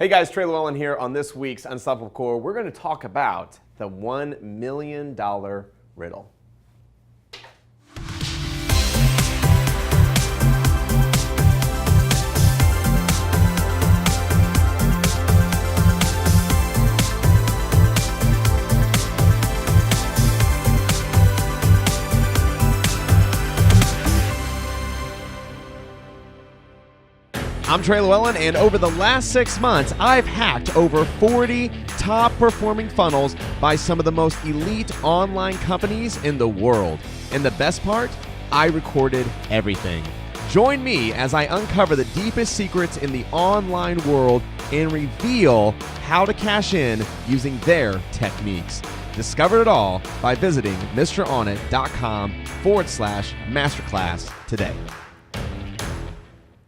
Hey guys, Trey Lewellen here on this week's Unstoppable Core. We're going to talk about the $1 million riddle. I'm Trey Lewellen, and over the last 6 months, I've hacked over 40 top-performing funnels by some of the most elite online companies in the world. And the best part? I recorded everything. Join me as I uncover the deepest secrets in the online world and reveal how to cash in using their techniques. Discover it all by visiting MrOnIt.com/masterclass today.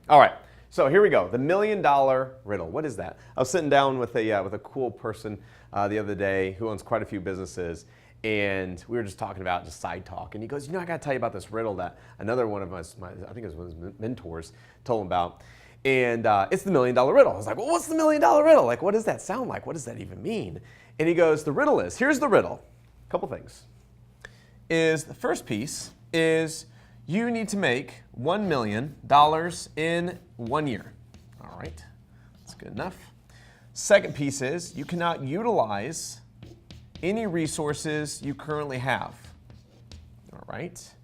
All right. So here we go, the $1 million riddle. What is that? I was sitting down with a cool person the other day who owns quite a few businesses, and we were just talking about just side talk. And he goes, I got to tell you about this riddle that another one of my I think it was one of his mentors told him about. And it's the $1 million riddle. I was like, well, what's the $1 million riddle? Like, what does that sound like? What does that even mean? And he goes, the riddle is, here's the riddle. A couple things. The first piece is, you need to make $1 million in 1 year. All right, that's good enough. Second piece is, you cannot utilize any resources you currently have. All right.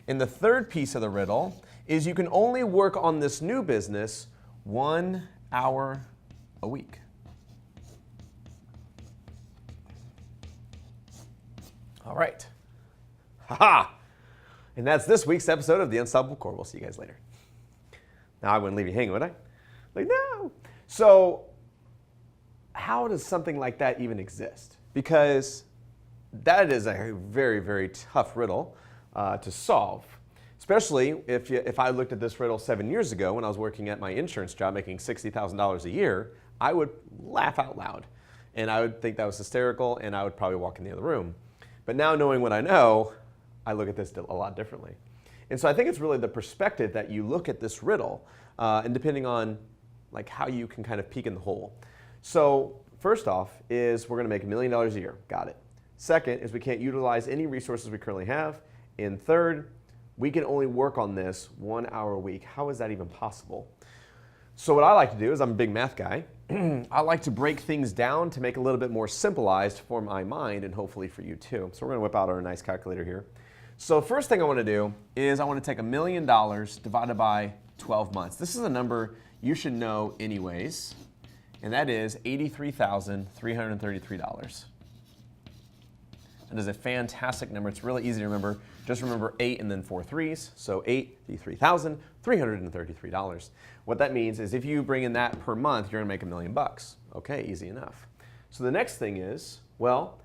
And the third piece of the riddle is, you can only work on this new business 1 hour a week. All right. Ha-ha! And that's this week's episode of the Unstoppable Core. We'll see you guys later. Now, I wouldn't leave you hanging, would I? Like, no. So how does something like that even exist? Because that is a very, very tough riddle to solve. Especially if I looked at this riddle 7 years ago when I was working at my insurance job making $60,000 a year, I would laugh out loud. And I would think that was hysterical, and I would probably walk in the other room. But now, knowing what I know, I look at this a lot differently. And so I think it's really the perspective that you look at this riddle, and depending on like how you can kind of peek in the hole. So first off is, we're gonna make $1 million a year. Got it. Second is, we can't utilize any resources we currently have. And third, we can only work on this 1 hour a week. How is that even possible? So what I like to do is, I'm a big math guy. I like to break things down to make it a little bit more simplified for my mind, and hopefully for you too. So we're gonna whip out our nice calculator here. So first thing I want to do is, I want to take $1 million divided by 12 months. This is a number you should know anyways, and that is $83,333. That is a fantastic number. It's really easy to remember. Just remember 8 and then 4 threes. So $83,333. What that means is, if you bring in that per month, you're going to make $1 million. Okay, easy enough. So the next thing is, well,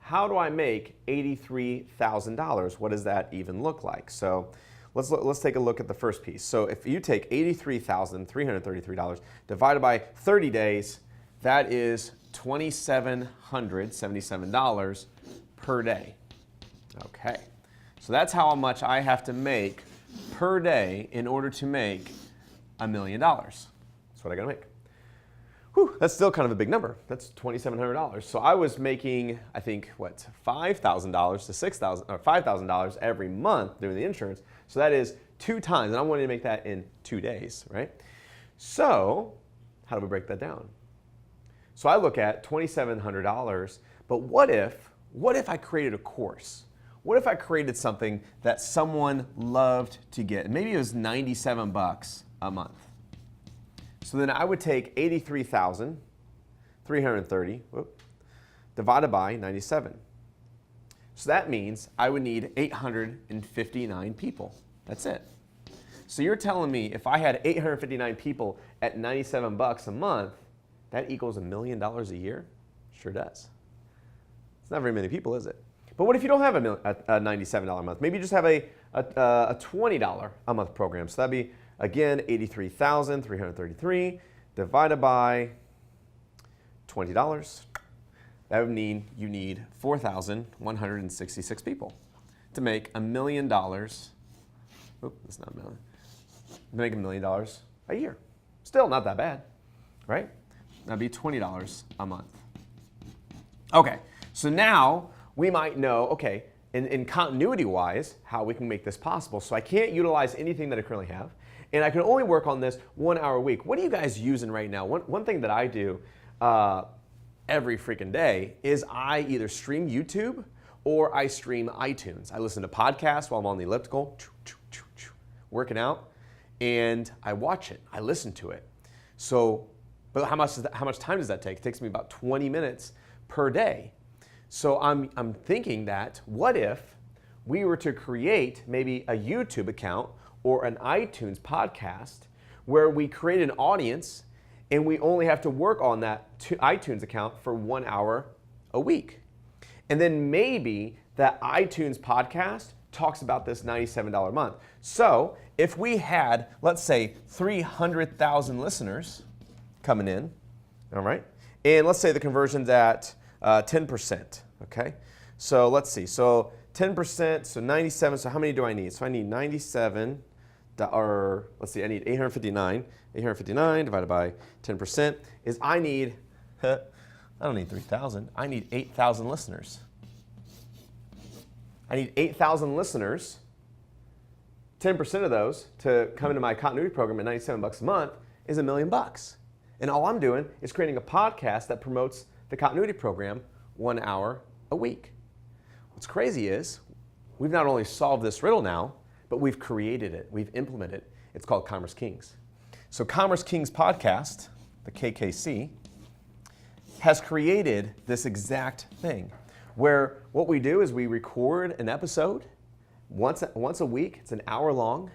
how do I make $83,000? What does that even look like? So let's take a look at the first piece. So if you take $83,333 divided by 30 days, that is $2,777 per day. Okay, so that's how much I have to make per day in order to make $1 million. That's what I gotta make. Whew, that's still kind of a big number. That's $2,700. So I was making, I think, what, $5,000 to $6,000 or $5,000 every month doing the insurance. So that is 2 times, and I wanted to make that in 2 days, right? So how do we break that down? So I look at $2,700, but what if I created a course? What if I created something that someone loved to get? Maybe it was $97 a month. So then I would take 83,330 divided by 97. So that means I would need 859 people. That's it. So you're telling me, if I had 859 people at $97 a month, that equals $1 million a year? Sure does. It's not very many people, is it? But what if you don't have a $97 a month? Maybe you just have a $20 a month program. So that'd be, again, 83,333 divided by $20. That would mean you need 4,166 people to make $1 million. Oop, that's not a million. To make $1 million a year. Still not that bad, right? That'd be $20 a month. Okay, so now we might know, okay, in continuity-wise, how we can make this possible. So I can't utilize anything that I currently have, and I can only work on this 1 hour a week. What are you guys using right now? One thing that I do every freaking day is I either stream YouTube or I stream iTunes. I listen to podcasts while I'm on the elliptical, working out, and I watch it. I listen to it. So, but how much time does that take? It takes me about 20 minutes per day. So I'm thinking that what if we were to create maybe a YouTube account or an iTunes podcast where we create an audience and we only have to work on that iTunes account for 1 hour a week. And then maybe that iTunes podcast talks about this $97 a month. So if we had, let's say, 300,000 listeners coming in, all right? And let's say the conversion's at 10%, okay? So let's see, so 10%, so 97, so how many do I need? So I need 97, or let's see, I need 859. 859 divided by 10% is I need, I don't need 3,000, I need 8,000 listeners. I need 8,000 listeners, 10% of those to come into my continuity program at $97 a month is $1 million. And all I'm doing is creating a podcast that promotes the continuity program 1 hour a week. What's crazy is we've not only solved this riddle now, but we've created it, we've implemented it. It's called Commerce Kings. So Commerce Kings podcast, the KKC, has created this exact thing where what we do is we record an episode once a week. It's an hour long.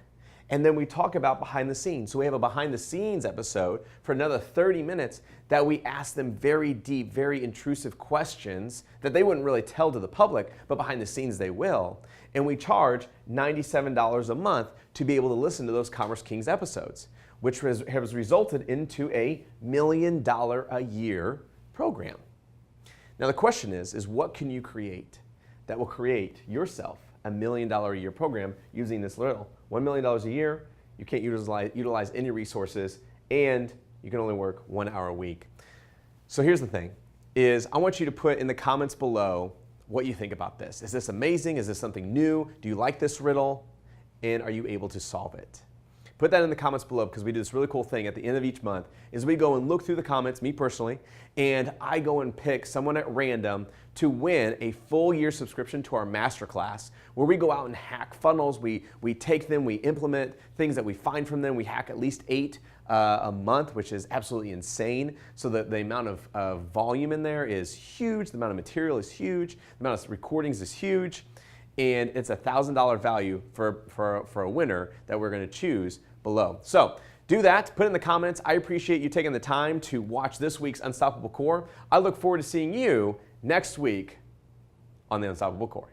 And then we talk about behind the scenes. So we have a behind the scenes episode for another 30 minutes that we ask them very deep, very intrusive questions that they wouldn't really tell to the public, but behind the scenes they will. And we charge $97 a month to be able to listen to those Commerce Kings episodes, which has resulted into a $1 million a year program. Now the question is what can you create that will create yourself a $1 million a year program using this riddle? $1 million a year, you can't utilize any resources, and you can only work 1 hour a week. So here's the thing, is I want you to put in the comments below what you think about this. Is this amazing? Is this something new? Do you like this riddle? And are you able to solve it? Put that in the comments below, because we do this really cool thing at the end of each month is we go and look through the comments, me personally, and I go and pick someone at random to win a full year subscription to our masterclass where we go out and hack funnels. We take them, we implement things that we find from them. We hack at least 8 a month, which is absolutely insane. So that the amount of volume in there is huge. The amount of material is huge. The amount of recordings is huge. And it's a $1,000 value for a winner that we're going to choose below. So do that, put it in the comments. I appreciate you taking the time to watch this week's Unstoppable Core. I look forward to seeing you next week on the Unstoppable Core.